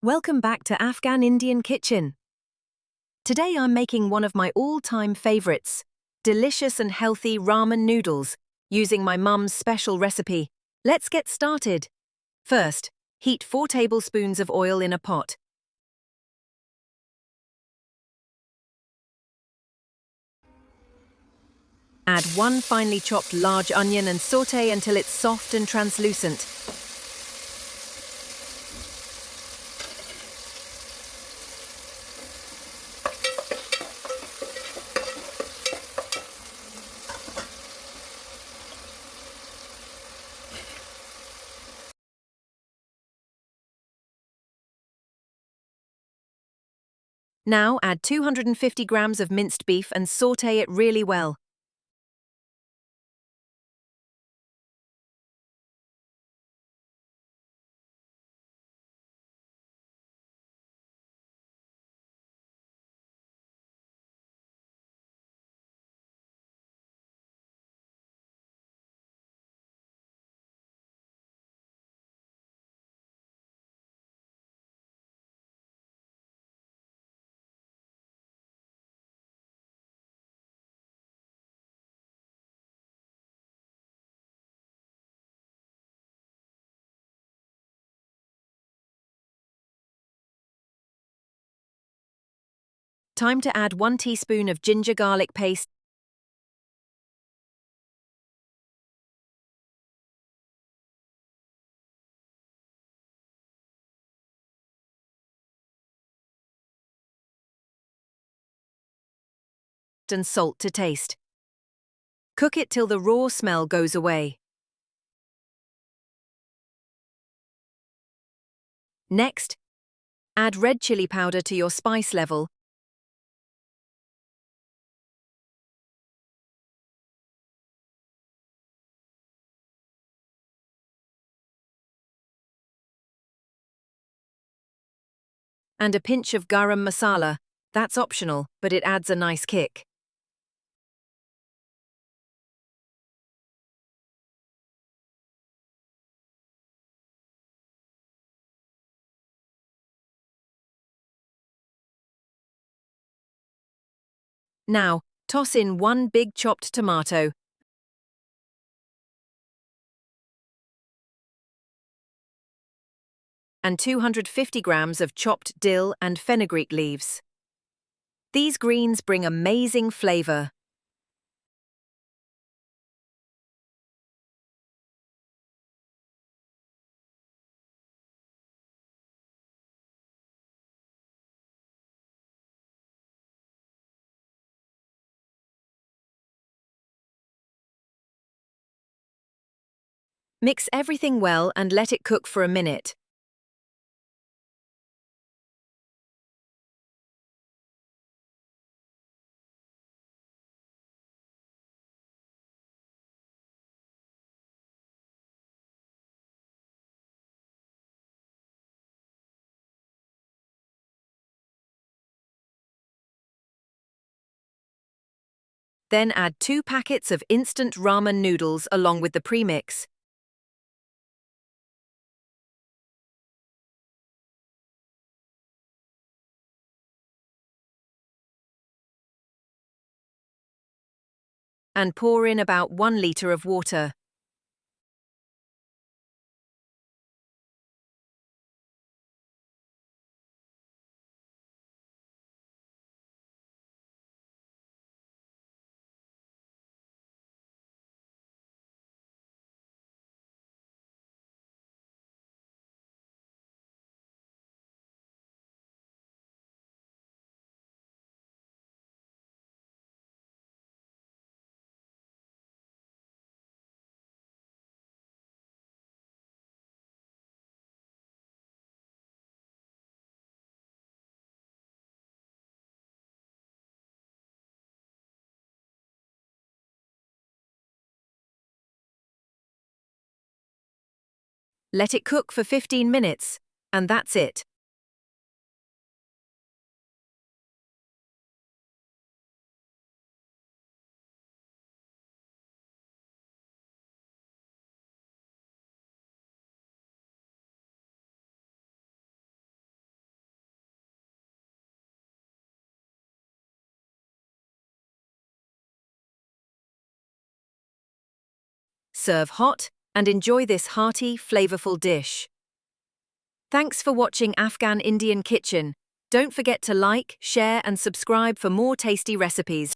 Welcome back to Afghan Indian Kitchen. Today I'm making one of my all-time favorites, delicious and healthy ramen noodles, using my mum's special recipe. Let's get started. First, heat 4 tablespoons of oil in a pot. Add 1 finely chopped large onion and sauté until it's soft and translucent. Now add 250 grams of minced beef and sauté it really well. Time to add 1 teaspoon of ginger garlic paste and salt to taste. Cook it till the raw smell goes away. Next, add red chilli powder to your spice level and a pinch of garam masala. That's optional, but it adds a nice kick. Now, toss in 1 big chopped tomato and 250 grams of chopped dill and fenugreek leaves. These greens bring amazing flavor. Mix everything well and let it cook for a minute. Then add 2 packets of instant ramen noodles along with the premix. And pour in about 1 liter of water. Let it cook for 15 minutes, and that's it. Serve hot and enjoy this hearty, flavorful dish. Thanks for watching Afghan Indian Kitchen. Don't forget to like, share and subscribe for more tasty recipes.